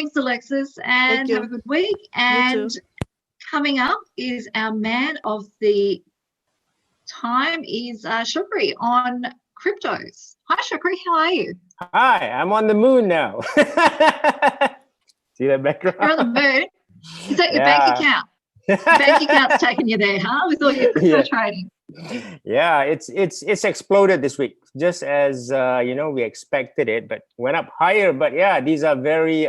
Thanks, Alexis, and have a good week. And coming up is our man of the time is Shukri on cryptos. Hi, Shukri. How are you? Hi, I'm on the moon now. See that background? You're on the moon. Is that your bank account? Bank account's taking you there, huh? With all your crypto trading. Yeah, it's exploded this week, just as we expected it, but went up higher. But yeah, these are very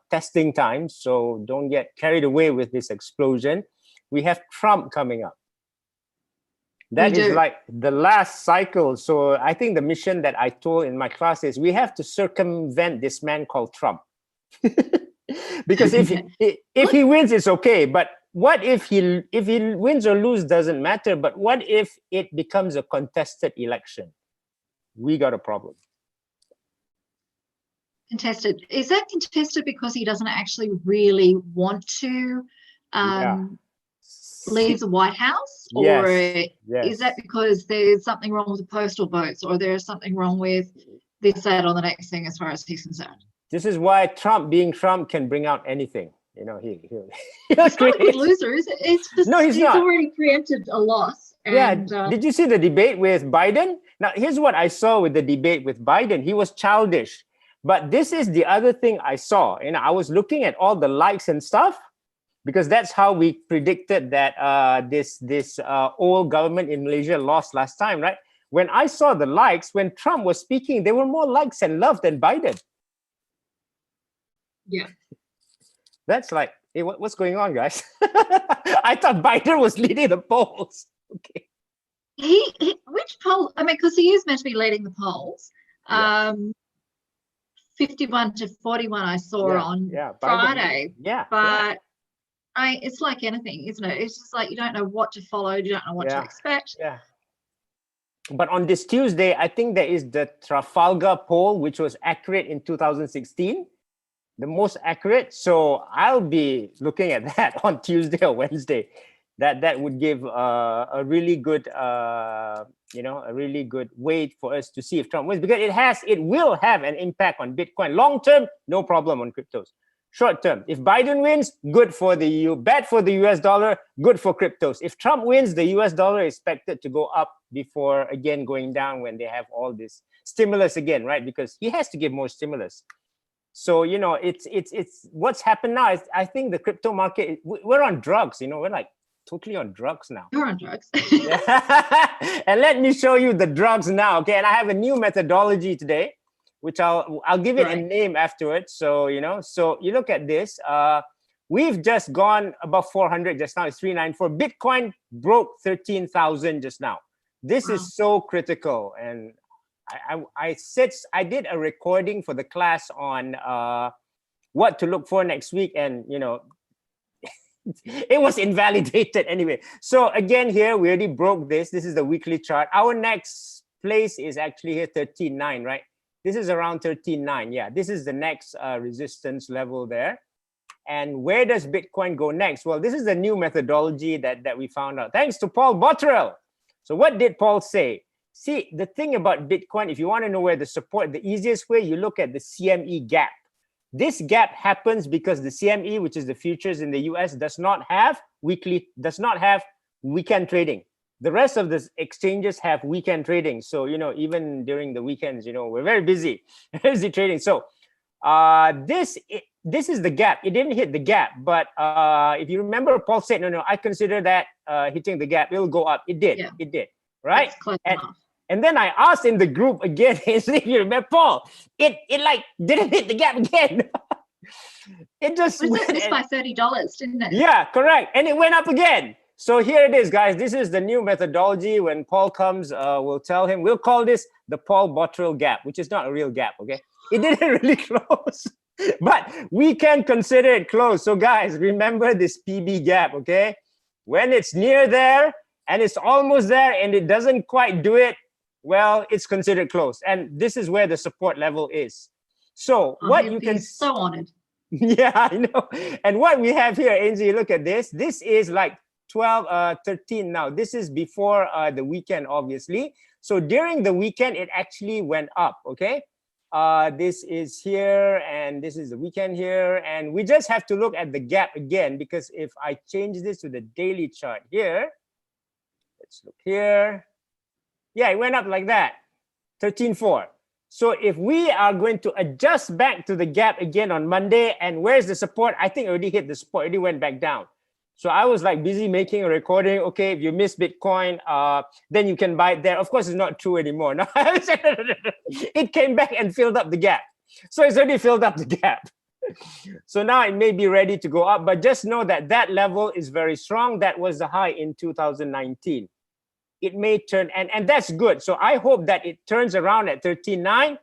testing times, so don't get carried away with this explosion. We have Trump coming up. That is like the last cycle. So I think the mission that I told in my class is we have to circumvent this man called Trump. Because if he wins, it's okay. But what if he wins or lose doesn't matter. But what if it becomes a contested election? We got a problem. Contested. Is that contested because he doesn't actually really want to leave the White House? Or is that because there's something wrong with the postal votes, or there's something wrong with this, that, or the next thing as far as he's concerned? This is why Trump, being Trump, can bring out anything. He's not a good loser, is it? It's just, no, he's not. Already preempted a loss. And, Did you see the debate with Biden? Now, here's what I saw with the debate with Biden. He was childish. But this is the other thing I saw. I was looking at all the likes and stuff, because that's how we predicted that this old government in Malaysia lost last time, right? When I saw the likes, when Trump was speaking, there were more likes and love than Biden. Yeah. That's like, hey, what's going on, guys? I thought Biden was leading the polls. Okay. Which poll? I mean, because he is meant to be leading the polls. 51 to 41 I saw on Friday. Yeah. But it's like anything, isn't it? It's just like you don't know what to follow, you don't know what to expect. Yeah. But on this Tuesday, I think there is the Trafalgar poll, which was accurate in 2016. The most accurate. So I'll be looking at that on Tuesday or Wednesday. That would give a really good a really good weight for us to see if Trump wins, because it will have an impact on Bitcoin. Long term, no problem on cryptos. Short term, if Biden wins, good for the EU, bad for the US dollar, good for cryptos. If Trump wins, the US dollar is expected to go up before again going down when they have all this stimulus again, right? Because he has to give more stimulus. So, it's what's happened now is, I think the crypto market, we're on drugs, we're like totally on drugs now. You're on drugs. And let me show you the drugs now, okay? And I have a new methodology today, which I'll give it a name afterwards. So, so you look at this, we've just gone above 400 just now, it's 394. Bitcoin broke 13,000 just now. This is so critical. And I did a recording for the class on what to look for next week, and it was invalidated anyway. So again, here we already broke this. This is the weekly chart. Our next place is actually here 13.9, right? This is around 13.9. Yeah, this is the next resistance level there. And where does Bitcoin go next? Well, this is the new methodology that we found out thanks to Paul Bottrell. So what did Paul say? See, the thing about Bitcoin, if you want to know where the support, the easiest way, you look at the CME gap. This gap happens because the CME, which is the futures in the US, does not have weekend trading. The rest of the exchanges have weekend trading. So, even during the weekends, we're very busy trading. So this is the gap. It didn't hit the gap, but if you remember, Paul said, no, I consider that hitting the gap. It'll go up. It did. Yeah. It did. Right? And then I asked in the group again, if you remember, Paul, it like didn't hit the gap again. It just missed by $30, didn't it? Yeah, correct. And it went up again. So here it is, guys. This is the new methodology. When Paul comes, we'll tell him, we'll call this the Paul Bottrell gap, which is not a real gap, okay? It didn't really close, but we can consider it closed. So guys, remember this PB gap, okay? When it's near there and it's almost there and it doesn't quite do it, well, it's considered closed. And this is where the support level is. So what you can... so honored. Yeah, I know. And what we have here, Ainslie, look at this. This is like 13 now. This is before the weekend, obviously. So during the weekend, it actually went up, okay? This is here, and this is the weekend here, and we just have to look at the gap again, because if I change this to the daily chart here, let's look here. Yeah, it went up like that, 13.4. So if we are going to adjust back to the gap again on Monday, and where's the support? I think I already hit the support, already went back down. So I was like busy making a recording. Okay, if you miss Bitcoin, then you can buy it there. Of course, it's not true anymore. No, it came back and filled up the gap. So it's already filled up the gap. So now it may be ready to go up, but just know that that level is very strong. That was the high in 2019. It may turn, and that's good. So I hope that it turns around at 13.9,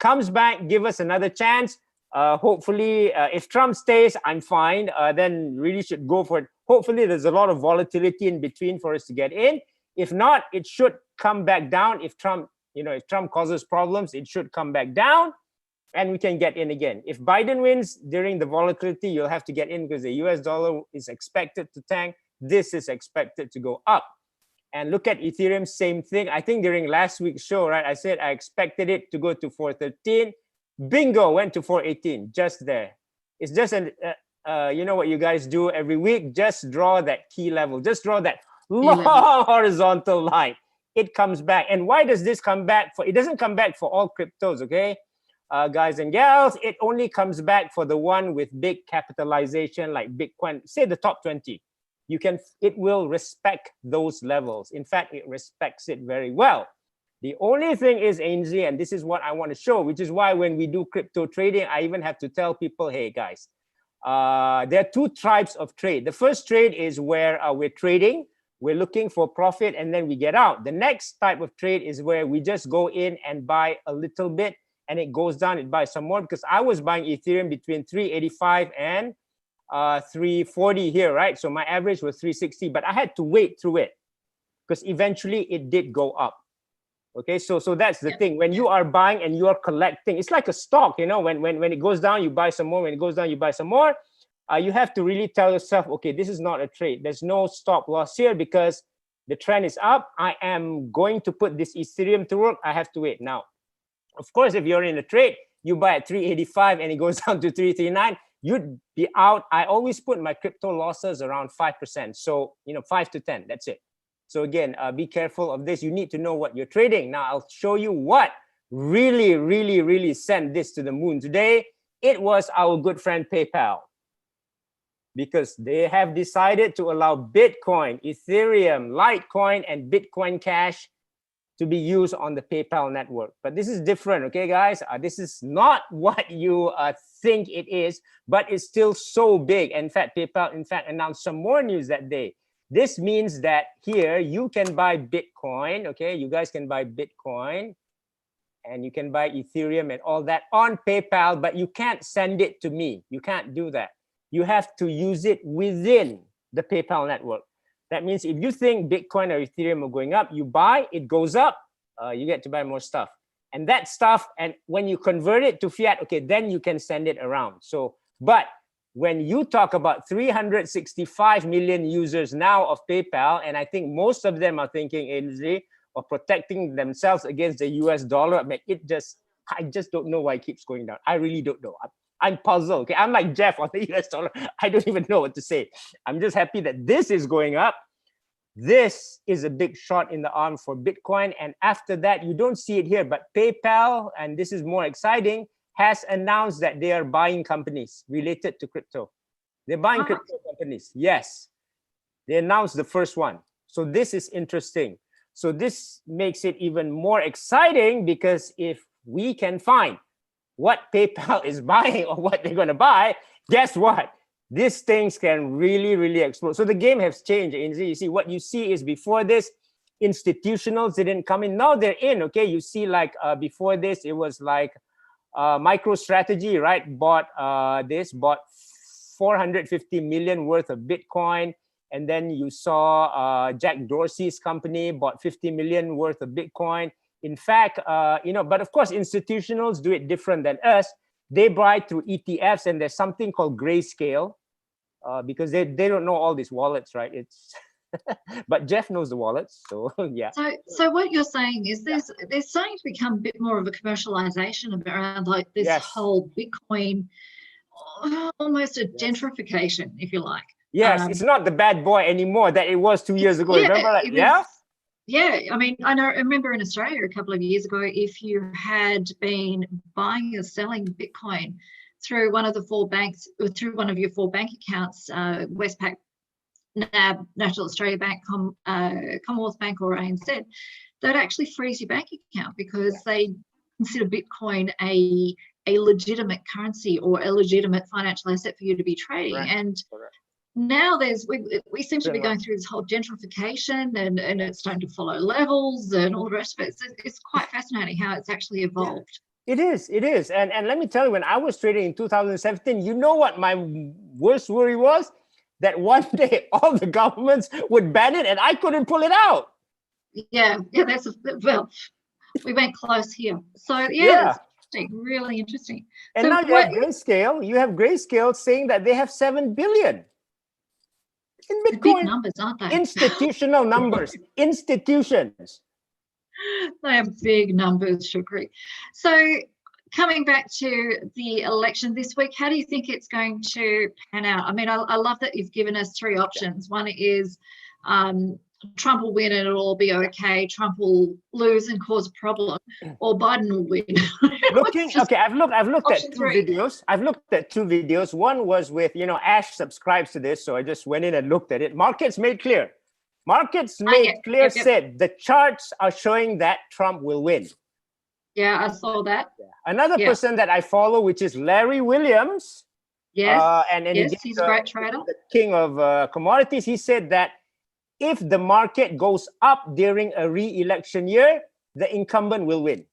comes back, give us another chance. Hopefully, if Trump stays, I'm fine. Then really should go for it. Hopefully, there's a lot of volatility in between for us to get in. If not, it should come back down. If Trump, if Trump causes problems, it should come back down, and we can get in again. If Biden wins during the volatility, you'll have to get in because the US dollar is expected to tank. This is expected to go up. And look at Ethereum, same thing. I think during last week's show, right, I said I expected it to go to 413. Bingo, went to 418, just there. It's just you know what you guys do every week, just draw that key level, just draw that long horizontal line. It comes back. And why does this come back? It doesn't come back for all cryptos, okay? Guys and gals, it only comes back for the one with big capitalization like Bitcoin, say the top 20. It will respect those levels. In fact, it respects it very well. The only thing is, Ainslie, and this is what I want to show, which is why when we do crypto trading, I even have to tell people, hey guys, there are two types of trade. The first trade is where we're trading, we're looking for profit, and then we get out. The next type of trade is where we just go in and buy a little bit, and it goes down, it buys some more, because I was buying Ethereum between 385 and 340 here, right? So my average was 360, but I had to wait through it because eventually it did go up. Okay, so that's the thing. When you are buying and you are collecting, it's like a stock, when it goes down, you buy some more. When it goes down, you buy some more. You have to really tell yourself, okay, this is not a trade. There's no stop loss here because the trend is up. I am going to put this Ethereum to work. I have to wait. Now, of course, if you're in a trade, you buy at 385 and it goes down to 339, you'd be out. I always put my crypto losses around 5%. So, 5 to 10, that's it. So again, be careful of this. You need to know what you're trading. Now, I'll show you what really, really, really sent this to the moon today. It was our good friend PayPal, because they have decided to allow Bitcoin, Ethereum, Litecoin, and Bitcoin Cash to be used on the PayPal network. But this is different, okay, guys? This is not what you think it is, but it's still so big. In fact, PayPal, announced some more news that day. This means that here you can buy Bitcoin, okay? You guys can buy Bitcoin, and you can buy Ethereum and all that on PayPal, but you can't send it to me. You can't do that. You have to use it within the PayPal network. That means if you think Bitcoin or Ethereum are going up, you buy, it goes up, you get to buy more stuff. And that stuff, and when you convert it to fiat, okay, then you can send it around. So, but when you talk about 365 million users now of PayPal, and I think most of them are thinking, Ainslie, of protecting themselves against the US dollar, I mean, I just don't know why it keeps going down. I really don't know. I'm puzzled. Okay, I'm like Geoff on the US dollar. I don't even know what to say. I'm just happy that this is going up. This is a big shot in the arm for Bitcoin. And after that, you don't see it here, but PayPal, and this is more exciting, has announced that they are buying companies related to crypto. They're buying crypto companies. Yes, they announced the first one. So this is interesting. So this makes it even more exciting, because if we can find what PayPal is buying or what they're going to buy, guess what? These things can really, really explode. So the game has changed. You see, what you see is before this, institutionals didn't come in. Now they're in, okay? You see, like before this, it was like MicroStrategy, right? Bought 450 million worth of Bitcoin. And then you saw Jack Dorsey's company bought 50 million worth of Bitcoin. In fact, but of course, institutionals do it different than us. They buy through ETFs, and there's something called grayscale, because they don't know all these wallets, right? It's But Geoff knows the wallets, so yeah. So what you're saying is there's starting to become a bit more of a commercialization around like this whole Bitcoin, almost a gentrification, if you like. Yes, it's not the bad boy anymore that it was 2 years ago. Remember that? Yeah, I mean, I remember in Australia a couple of years ago, if you had been buying or selling Bitcoin through one of the 4 banks, or through one of your 4 bank accounts, Westpac, NAB, National Australia Bank, Commonwealth Bank, or ANZ, they'd actually freeze your bank account because they consider Bitcoin a legitimate currency or a legitimate financial asset for you to be trading. And now we seem to be going through this whole gentrification, and it's starting to follow levels and all the rest of it. It's quite fascinating how it's actually evolved. It is. And let me tell you, when I was trading in 2017, you know what my worst worry was? That one day all the governments would ban it and I couldn't pull it out. Yeah, well, we went close here. So it's interesting, really interesting. And so now you have Grayscale saying that they have 7 billion in Bitcoin. Big numbers, aren't they? Institutional numbers. Institutions. They are big numbers, Shukri. So coming back to the election this week, how do you think it's going to pan out? I mean, I love that you've given us 3 options. One is Trump will win and it'll all be okay. Trump will lose and cause a problem, or Biden will win. I've looked at 2 videos. I've looked at 2 videos. One was with, Ash subscribes to this, so I just went in and looked at it. Markets made clear. Said the charts are showing that Trump will win. Yeah, I saw that. Another person that I follow, which is Larry Williams. Yes, and he's a great trader. The king of commodities. He said that if the market goes up during a re-election year, the incumbent will win.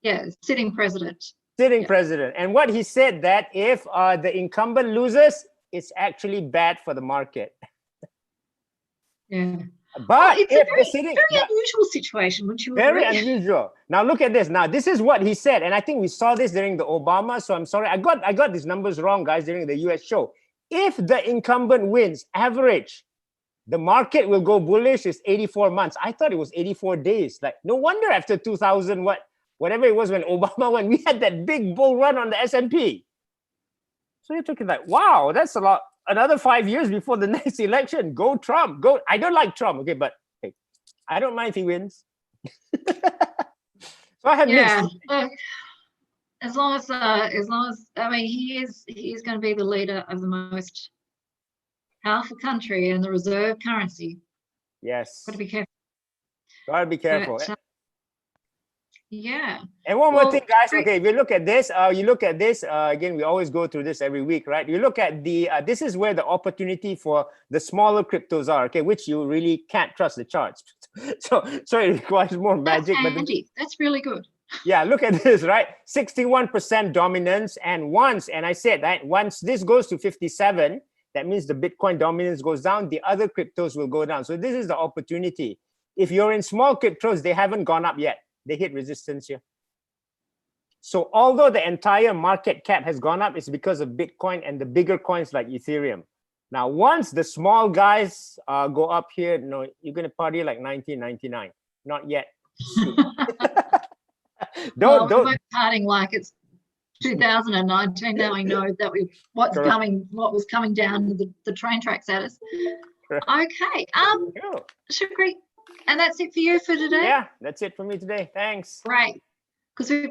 Yeah, sitting president. President. And what he said that if the incumbent loses, it's actually bad for the market. Yeah. But it's a very unusual situation, wouldn't you agree? Very unusual. Now look at this. Now this is what he said, and I think we saw this during the Obama. So I'm sorry, I got these numbers wrong, guys, during the US show. If the incumbent wins, average, the market will go bullish is 84 months. I thought it was 84 days. Like, no wonder after 2000, whatever it was when Obama won, we had that big bull run on the S&P. So you're talking like, wow, that's a lot. Another 5 years before the next election. Go Trump. Go. I don't like Trump, okay, but hey, I don't mind if he wins. So I have as long as I mean he is going to be the leader of the most powerful country and the reserve currency. Yes. Got to be careful. Got to be careful. But, yeah. And one more thing, guys. Okay, if you look at this, again, we always go through this every week, right? You look at the, this is where the opportunity for the smaller cryptos are, okay, which you really can't trust the charts. So it requires more magic. That's really good. Yeah, look at this, right? 61% dominance. And once this goes to 57, that means the Bitcoin dominance goes down, the other cryptos will go down. So this is the opportunity. If you're in small cryptos, they haven't gone up yet. They hit resistance here. So although the entire market cap has gone up, it's because of Bitcoin and the bigger coins like Ethereum. Now, once the small guys go up here, you're going to party like 1999. Not yet. Don't we're partying like it's 2019. Now we know that what was coming down the train tracks at us. Okay. Shukri. And that's it for you for today? Yeah, that's it for me today. Thanks. Great. Because we've got